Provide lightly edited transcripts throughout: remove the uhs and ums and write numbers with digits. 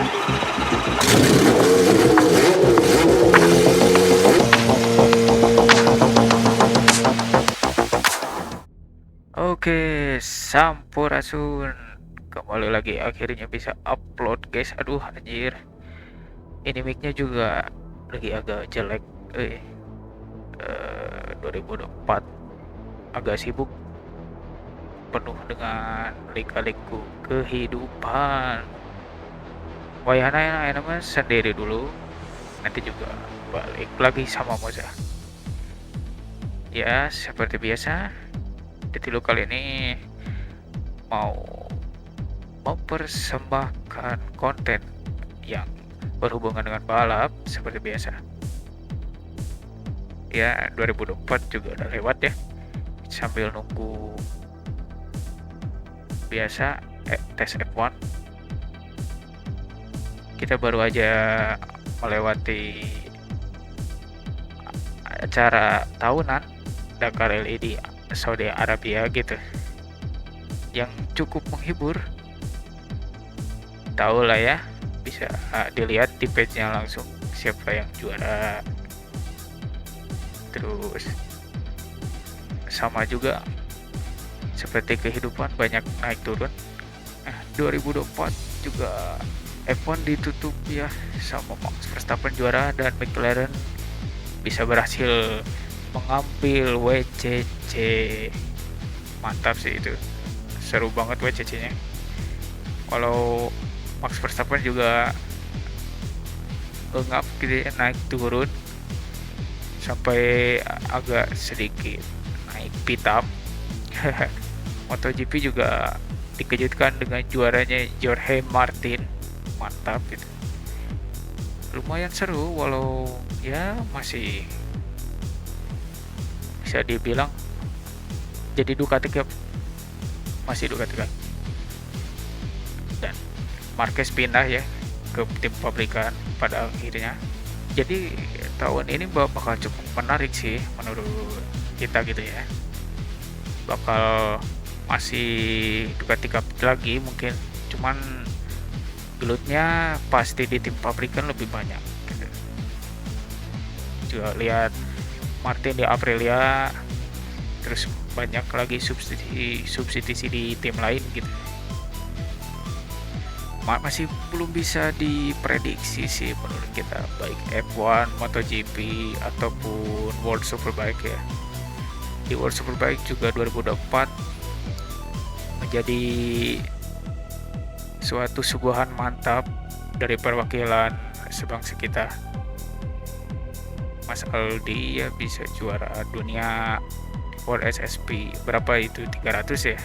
Oke, Sampurasun. Kembali lagi akhirnya bisa upload, guys. Aduh, anjir. Ini mic-nya juga lagi agak jelek. 2024 agak sibuk, penuh dengan lika-liku kehidupan. Wayahna nama sendiri dulu. Nanti juga balik lagi sama Moza. Ya, seperti biasa, Detilu kali ini mau mempersembahkan konten yang berhubungan dengan balap seperti biasa. Ya, 2024 juga udah lewat ya. Sambil nunggu biasa tes F1. Kita baru aja melewati acara tahunan Dakar Rally di Saudi Arabia gitu, yang cukup menghibur. Tahu lah ya, bisa dilihat di page-nya langsung siapa yang juara. Terus sama juga seperti kehidupan, banyak naik turun. 2024 juga F1 ditutup ya sama Max Verstappen juara dan McLaren bisa berhasil mengambil WCC. Mantap sih itu, seru banget WCC-nya. Kalau Max Verstappen juga ngap gitu ya, naik turun sampai agak sedikit naik pitam. MotoGP juga dikejutkan dengan juaranya Jorge Martin. Mantap gitu, lumayan seru, walau ya masih bisa dibilang jadi Ducati Cup, masih Ducati Cup. Dan Marquez pindah ya ke tim pabrikan pada akhirnya. Jadi tahun ini bakal cukup menarik sih menurut kita gitu ya. Bakal masih Ducati Cup lagi mungkin, cuman gelutnya pasti di tim pabrikan lebih banyak gitu. Juga lihat Martin di Aprilia, terus banyak lagi substitusi di tim lain gitu. Masih belum bisa diprediksi sih menurut kita, baik F1, MotoGP ataupun World Superbike ya. Di World Superbike juga 2024 menjadi suatu suguhan mantap dari perwakilan sebangsa kita. Mas Aldi ya bisa juara dunia World SSP berapa itu, 300 ya,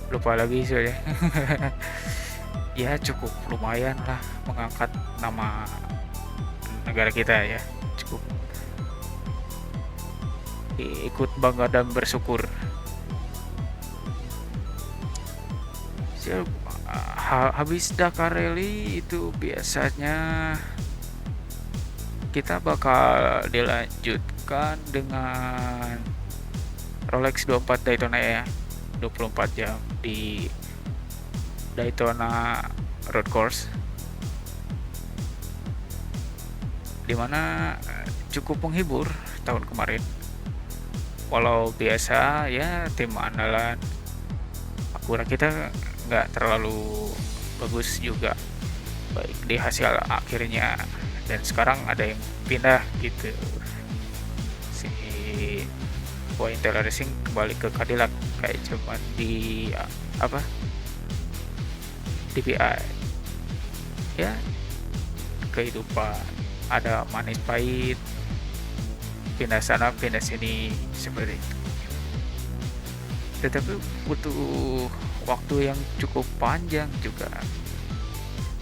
lupa lagi soalnya. Ya cukup lumayan lah mengangkat nama negara kita ya, cukup ikut bangga dan bersyukur. Habis Dakar Rally itu biasanya kita bakal dilanjutkan dengan Rolex 24 Daytona ya, 24 jam di Daytona Road Course, dimana cukup menghibur tahun kemarin. Walau biasa ya, tim andalan Acura kita nggak terlalu bagus juga, baik di hasil akhirnya, dan sekarang ada yang pindah gitu, si Intel Racing kembali ke Cadillac kayak cuman di DPI ya. Kehidupan ada manis pahit, pindah sana pindah sini seperti itu, tetapi butuh waktu yang cukup panjang juga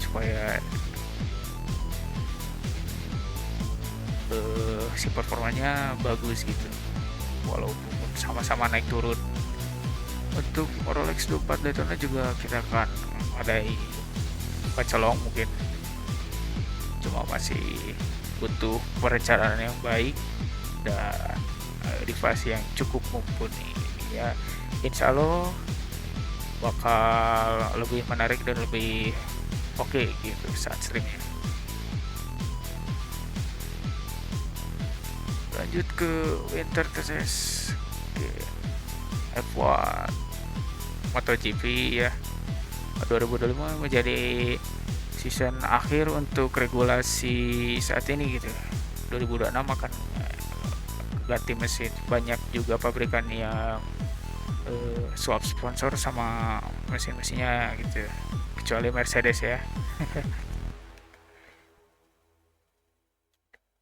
supaya si performanya bagus gitu, walaupun sama-sama naik turun. Untuk Rolex 24 Daytona juga kita akan ada pacolong mungkin, cuma masih butuh perencanaan yang baik dan rivasi yang cukup mumpuni ya. Insya Allah bakal lebih menarik dan lebih oke gitu saat streamnya. Lanjut ke winter test. Oke, F1 MotoGP ya, 2025 menjadi season akhir untuk regulasi saat ini gitu. 2026 akan ganti mesin. Banyak juga pabrikan yang swap sponsor sama mesin-mesinnya gitu, kecuali Mercedes ya.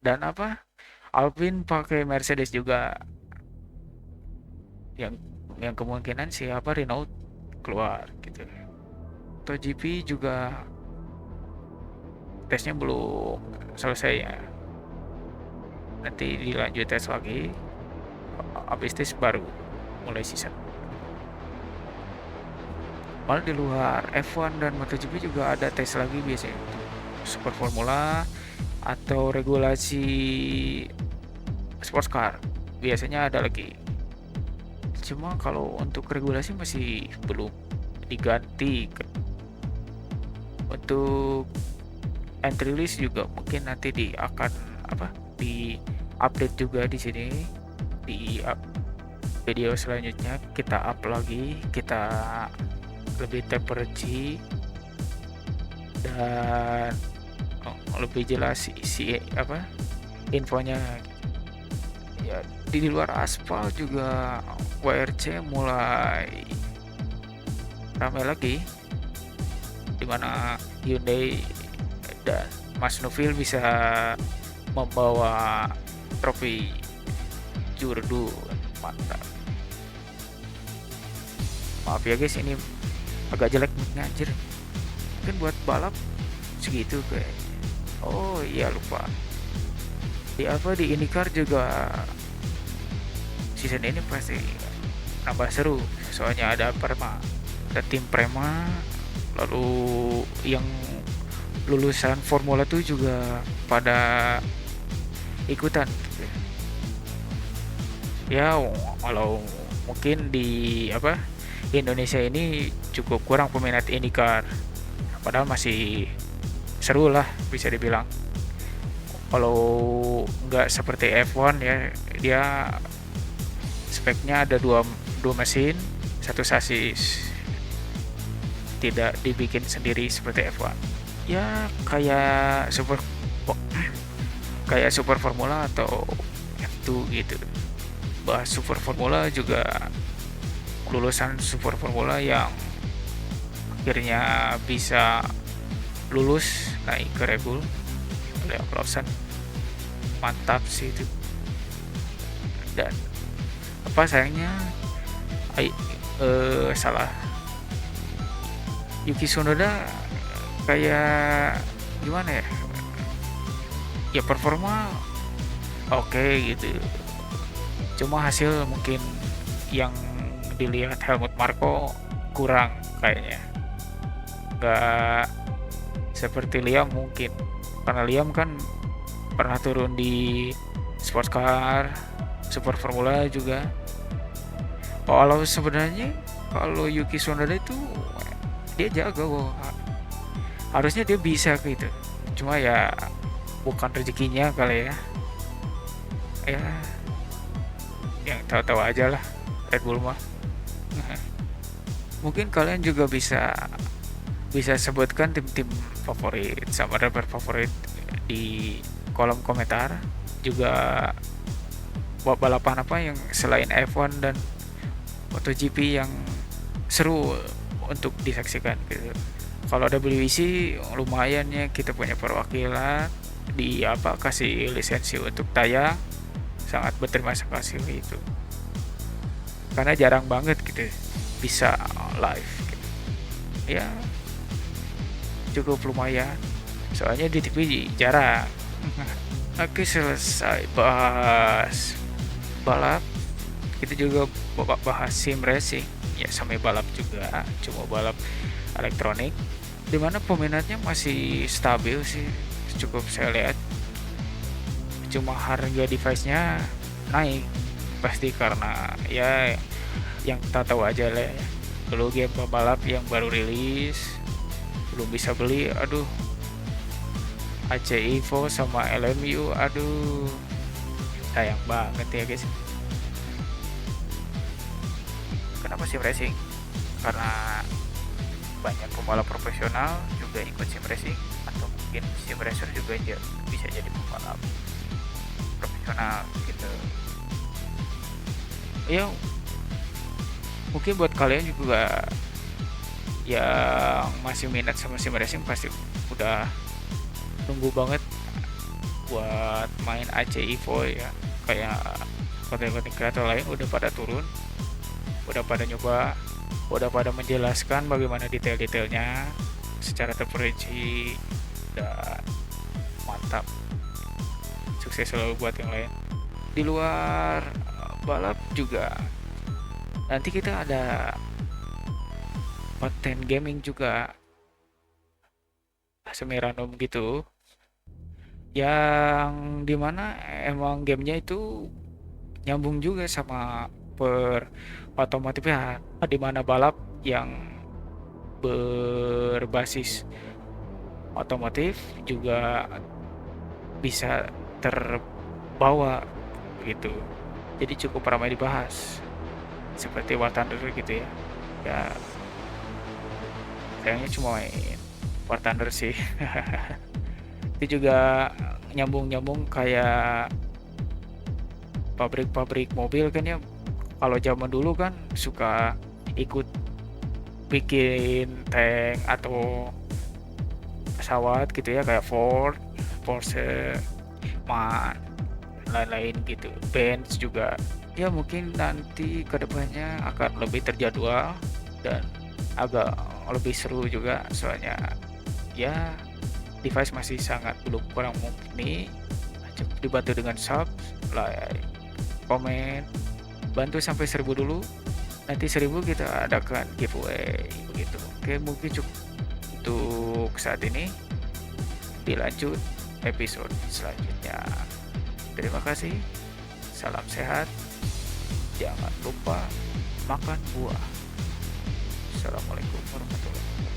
Dan apa, Alpine pakai Mercedes juga, yang kemungkinan siapa Renault keluar gitu. MotoGP juga tesnya belum selesai ya, nanti dilanjut tes lagi, habis tes baru mulai season. Malah di luar F1 dan MotoGP juga ada tes lagi biasanya untuk Super Formula atau regulasi sports car, biasanya ada lagi. Cuma kalau untuk regulasi masih belum diganti. Untuk entry list juga mungkin nanti akan di update juga di sini, di video selanjutnya kita up lagi, kita lebih terperinci dan lebih jelas isi infonya ya. Di luar aspal juga WRC mulai ramai lagi, dimana Hyundai dan Mas Nufil bisa membawa trofi Jurdu. Mantap. Maaf ya guys, ini agak jelek anjir, mungkin buat balap segitu kayak. Oh iya, lupa di IndyCar juga season ini pasti nambah seru, soalnya ada tim Prema, lalu yang lulusan Formula 2 juga pada ikutan gitu. Ya walau mungkin di Indonesia ini cukup kurang peminat IndyCar, padahal masih seru lah bisa dibilang. Kalau nggak seperti F1 ya, dia speknya ada dua mesin, satu sasis, tidak dibikin sendiri seperti F1 ya, kayak Super Formula atau F2 gitu. Bahas Super Formula juga lulusan Super Formula yang akhirnya bisa lulus naik ke Red Bull oleh Lawson, mantap sih itu. Dan sayangnya salah, Yuki Tsunoda kayak gimana ya, performa oke gitu, cuma hasil mungkin yang dilihat Helmut Marko kurang kayaknya, nggak seperti Liam mungkin, karena Liam kan pernah turun di sports car, Super Formula juga. Kalau sebenarnya kalau Yuki Tsunoda itu dia jago, harusnya dia bisa gitu, cuma ya bukan rezekinya kali ya yang tahu-tahu aja lah Red Bull mah. Mungkin kalian juga bisa sebutkan tim-tim favorit sama driver favorit di kolom komentar, juga balapan apa yang selain F1 dan MotoGP yang seru untuk disaksikan gitu. Kalau WEC lumayan ya, kita punya perwakilan di kasih lisensi untuk tayang, sangat berterima kasih gitu, karena jarang banget gitu bisa live gitu. Ya cukup lumayan, soalnya di TV jarang. Oke, selesai bahas balap, kita juga bahas sim racing ya, sampai balap juga, cuma balap elektronik, dimana peminatnya masih stabil sih, cukup saya lihat. Cuma harga device-nya naik pasti karena ya yang tak tahu aja lah ya. Dulu game balap yang baru rilis belum bisa beli. Aduh, AC Evo sama LMU, aduh sayang banget ya guys. Kenapa sim racing? Karena banyak pembalap profesional juga ikut sim racing, atau mungkin sim racer juga bisa jadi pembalap profesional gitu ya. Mungkin buat kalian juga yang masih minat sama sim racing pasti udah nunggu banget buat main AC Evo ya. Kayak konten-konten kreator lain udah pada turun, udah pada nyoba, udah pada menjelaskan bagaimana detail-detailnya secara terperinci. Udah mantap, sukses selalu buat yang lain. Di luar balap juga nanti kita ada konten gaming juga semi random gitu, yang dimana emang gamenya itu nyambung juga sama per otomotif ya, dimana balap yang berbasis otomotif juga bisa terbawa gitu. Jadi cukup ramai dibahas seperti War Thunder gitu ya. Ya sayangnya cuma main War Thunder sih. Itu juga nyambung-nyambung kayak pabrik-pabrik mobil kan ya. Kalau zaman dulu kan suka ikut bikin tank atau pesawat gitu ya, kayak Ford, Porsche, MAN, lain-lain gitu. Benz juga. Ya mungkin nanti kedepannya akan lebih terjadwal dan agak lebih seru juga, soalnya ya device masih sangat belum kurang mumpuni. Cukup dibantu dengan sub, like, komen, bantu sampai 1000 dulu. Nanti 1000 kita adakan giveaway begitu. Oke, mungkin cukup untuk saat ini. Dilanjut episode selanjutnya. Terima kasih. Salam sehat. Jangan lupa makan buah. Assalamualaikum warahmatullahi wabarakatuh.